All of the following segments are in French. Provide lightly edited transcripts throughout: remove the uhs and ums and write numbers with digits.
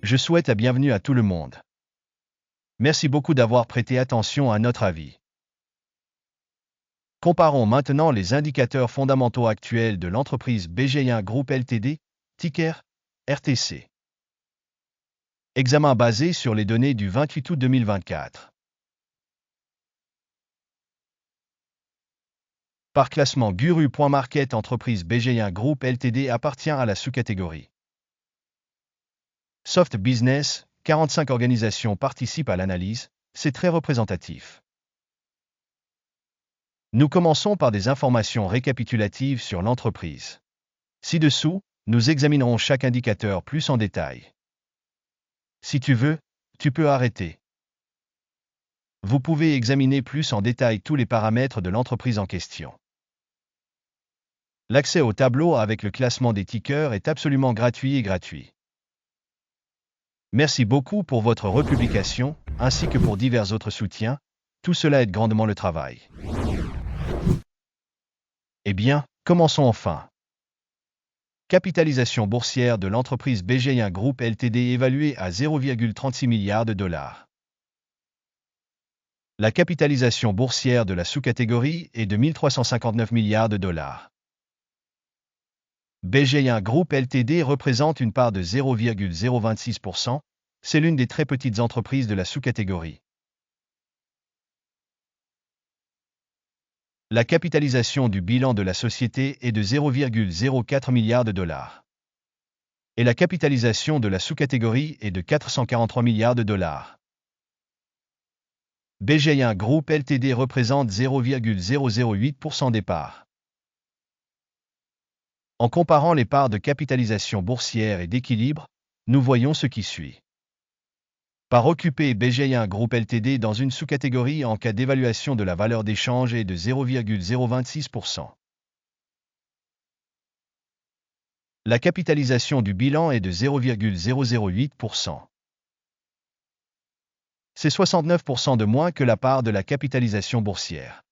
Je souhaite la bienvenue à tout le monde. Merci beaucoup d'avoir prêté attention à notre avis. Comparons maintenant les indicateurs fondamentaux actuels de l'entreprise BG1 Group Ltd, ticker RTC. Examen basé sur les données du 28 août 2024. Par classement Guru.market, entreprise BG1 Group Ltd appartient à la sous-catégorie Soft Business. 45 organisations participent à l'analyse, c'est très représentatif. Nous commençons par des informations récapitulatives sur l'entreprise. Ci-dessous, nous examinerons chaque indicateur plus en détail. Si tu veux, tu peux arrêter. Vous pouvez examiner plus en détail tous les paramètres de l'entreprise en question. L'accès au tableau avec le classement des tickers est absolument gratuit et gratuit. Merci beaucoup pour votre republication, ainsi que pour divers autres soutiens. Tout cela aide grandement le travail. Eh bien, commençons enfin. Capitalisation boursière de l'entreprise BG1 Group Ltd évaluée à 0,36 milliards de dollars. La capitalisation boursière de la sous-catégorie est de 1359 milliards de dollars. BG1 Group Ltd représente une part de 0,026%, c'est l'une des très petites entreprises de la sous-catégorie. La capitalisation du bilan de la société est de 0,04 milliards de dollars. Et la capitalisation de la sous-catégorie est de 443 milliards de dollars. BG1 Group Ltd représente 0,008% des parts. En comparant les parts de capitalisation boursière et d'équilibre, nous voyons ce qui suit. Part occupée BG1 Group Ltd dans une sous-catégorie en cas d'évaluation de la valeur d'échange est de 0,026%. La capitalisation du bilan est de 0,008%. C'est 69% de moins que la part de la capitalisation boursière.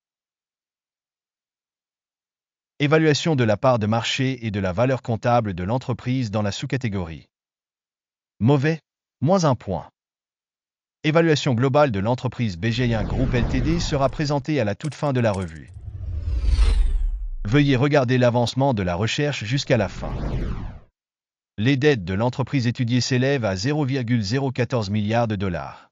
Évaluation de la part de marché et de la valeur comptable de l'entreprise dans la sous-catégorie. Mauvais, moins 1 point. Évaluation globale de l'entreprise BG1 Group Ltd sera présentée à la toute fin de la revue. Veuillez regarder l'avancement de la recherche jusqu'à la fin. Les dettes de l'entreprise étudiée s'élèvent à 0,014 milliards de dollars.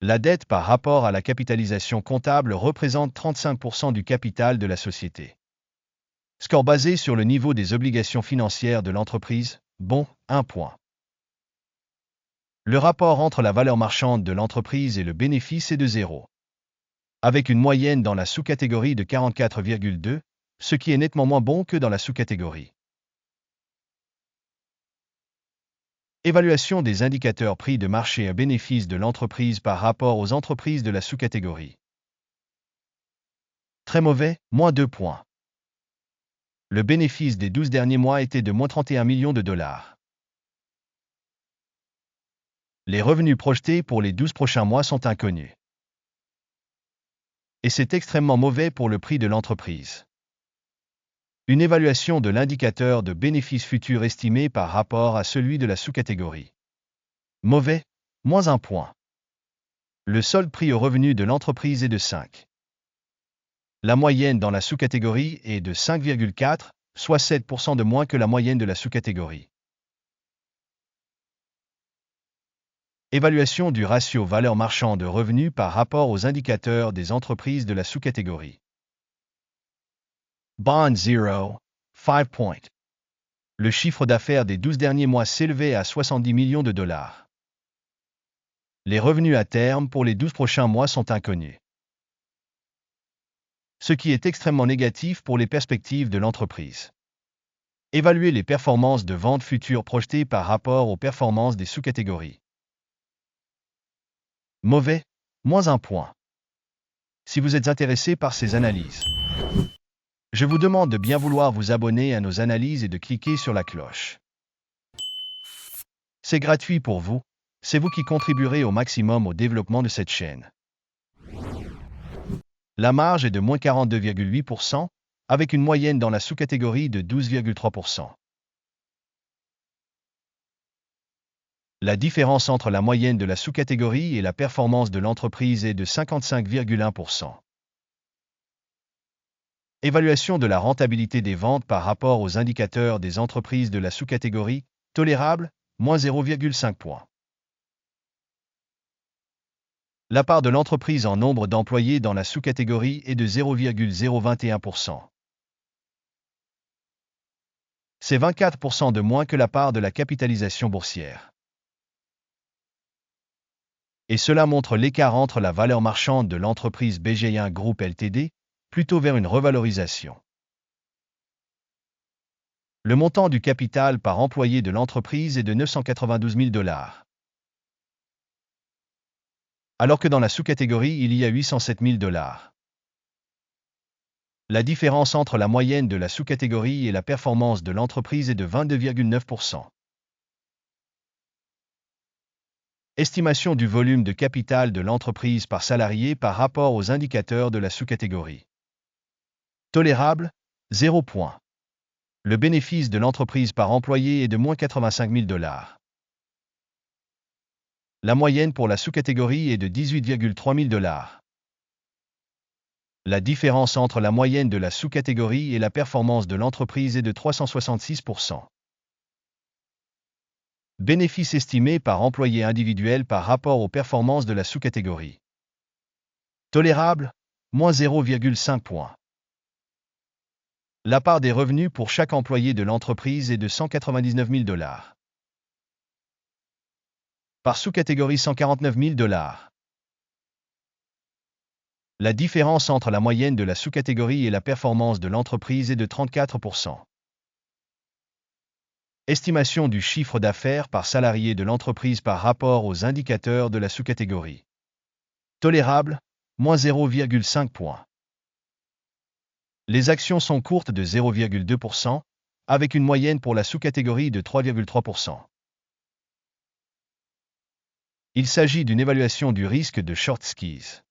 La dette par rapport à la capitalisation comptable représente 35% du capital de la société. Score basé sur le niveau des obligations financières de l'entreprise, bon, 1 point. Le rapport entre la valeur marchande de l'entreprise et le bénéfice est de 0. Avec une moyenne dans la sous-catégorie de 44,2, ce qui est nettement moins bon que dans la sous-catégorie. Évaluation des indicateurs prix de marché à bénéfice de l'entreprise par rapport aux entreprises de la sous-catégorie. Très mauvais, moins 2 points. Le bénéfice des 12 derniers mois était de moins 31 millions de dollars. Les revenus projetés pour les 12 prochains mois sont inconnus. Et c'est extrêmement mauvais pour le prix de l'entreprise. Une évaluation de l'indicateur de bénéfice futur estimé par rapport à celui de la sous-catégorie. Mauvais, moins 1 point. Le solde prix au revenu de l'entreprise est de 5. La moyenne dans la sous-catégorie est de 5,4, soit 7% de moins que la moyenne de la sous-catégorie. Évaluation du ratio valeur marchande de revenus par rapport aux indicateurs des entreprises de la sous-catégorie. Bond 0, 5 points. Le chiffre d'affaires des 12 derniers mois s'élevait à 70 millions de dollars. Les revenus à terme pour les 12 prochains mois sont inconnus. Ce qui est extrêmement négatif pour les perspectives de l'entreprise. Évaluer les performances de vente futures projetées par rapport aux performances des sous-catégories. Mauvais, moins 1 point. Si vous êtes intéressé par ces analyses, je vous demande de bien vouloir vous abonner à nos analyses et de cliquer sur la cloche. C'est gratuit pour vous, c'est vous qui contribuerez au maximum au développement de cette chaîne. La marge est de moins 42,8%, avec une moyenne dans la sous-catégorie de 12,3%. La différence entre la moyenne de la sous-catégorie et la performance de l'entreprise est de 55,1%. Évaluation de la rentabilité des ventes par rapport aux indicateurs des entreprises de la sous-catégorie, tolérable, moins 0,5 points. La part de l'entreprise en nombre d'employés dans la sous-catégorie est de 0,021%. C'est 24% de moins que la part de la capitalisation boursière. Et cela montre l'écart entre la valeur marchande de l'entreprise BG1 Group Ltd, plutôt vers une revalorisation. Le montant du capital par employé de l'entreprise est de 992 000 $. Alors que dans la sous-catégorie, il y a 807 000 $. La différence entre la moyenne de la sous-catégorie et la performance de l'entreprise est de 22,9%. Estimation du volume de capital de l'entreprise par salarié par rapport aux indicateurs de la sous-catégorie. Tolérable, 0 point. Le bénéfice de l'entreprise par employé est de moins 85 000 $. La moyenne pour la sous-catégorie est de 18,3 000 $. La différence entre la moyenne de la sous-catégorie et la performance de l'entreprise est de 366%. Bénéfice estimé par employé individuel par rapport aux performances de la sous-catégorie. Tolérable, moins 0,5 points. La part des revenus pour chaque employé de l'entreprise est de 199 000 $. Par sous-catégorie 149 000 $. La différence entre la moyenne de la sous-catégorie et la performance de l'entreprise est de 34%. Estimation du chiffre d'affaires par salarié de l'entreprise par rapport aux indicateurs de la sous-catégorie. Tolérable, moins 0,5 points. Les actions sont courtes de 0,2%, avec une moyenne pour la sous-catégorie de 3,3%. Il s'agit d'une évaluation du risque de short squeeze.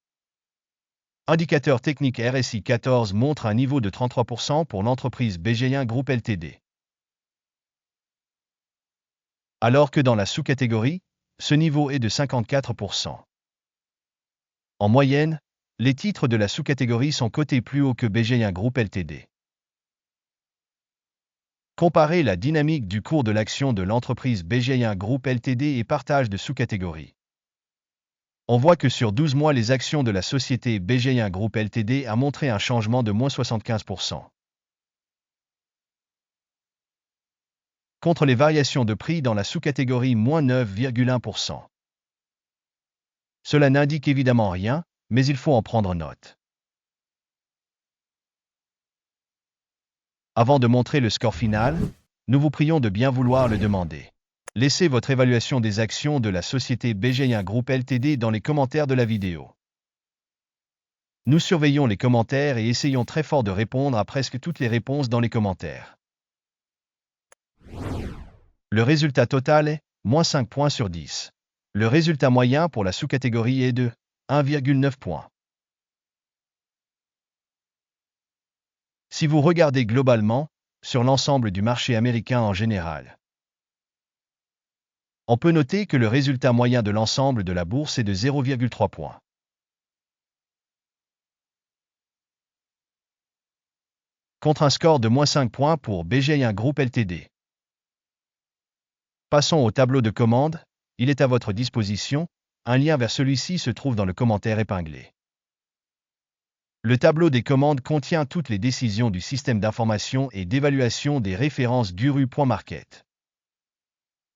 Indicateur technique RSI 14 montre un niveau de 33% pour l'entreprise BG1 Group Ltd. Alors que dans la sous-catégorie, ce niveau est de 54%. En moyenne, les titres de la sous-catégorie sont cotés plus haut que BG1 Group Ltd. Comparez la dynamique du cours de l'action de l'entreprise BG1 Group Ltd et partage de sous-catégories. On voit que sur 12 mois, les actions de la société BG1 Group Ltd a montré un changement de moins 75%. Contre les variations de prix dans la sous-catégorie moins 9,1%. Cela n'indique évidemment rien, mais il faut en prendre note. Avant de montrer le score final, nous vous prions de bien vouloir le demander. Laissez votre évaluation des actions de la société BG1 Group Ltd dans les commentaires de la vidéo. Nous surveillons les commentaires et essayons très fort de répondre à presque toutes les réponses dans les commentaires. Le résultat total est moins 5 points sur 10. Le résultat moyen pour la sous-catégorie est de 1,9 points. Si vous regardez globalement, sur l'ensemble du marché américain en général, on peut noter que le résultat moyen de l'ensemble de la bourse est de 0,3 points. Contre un score de moins 5 points pour BG1 Group Ltd. Passons au tableau de commande, il est à votre disposition, un lien vers celui-ci se trouve dans le commentaire épinglé. Le tableau des commandes contient toutes les décisions du système d'information et d'évaluation des références Guru.market.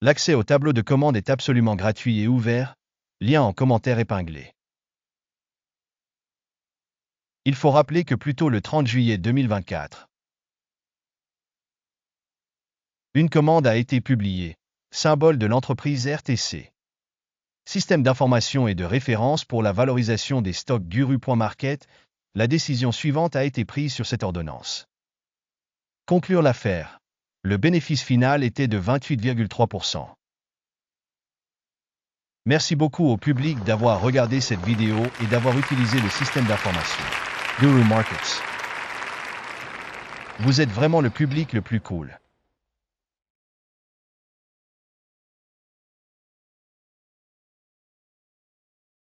L'accès au tableau de commande est absolument gratuit et ouvert, lien en commentaire épinglé. Il faut rappeler que plus tôt le 30 juillet 2024, une commande a été publiée, symbole de l'entreprise RTC. Système d'information et de référence pour la valorisation des stocks Guru.market, la décision suivante a été prise sur cette ordonnance. Conclure l'affaire. Le bénéfice final était de 28,3%. Merci beaucoup au public d'avoir regardé cette vidéo et d'avoir utilisé le système d'information Guru Markets. Vous êtes vraiment le public le plus cool.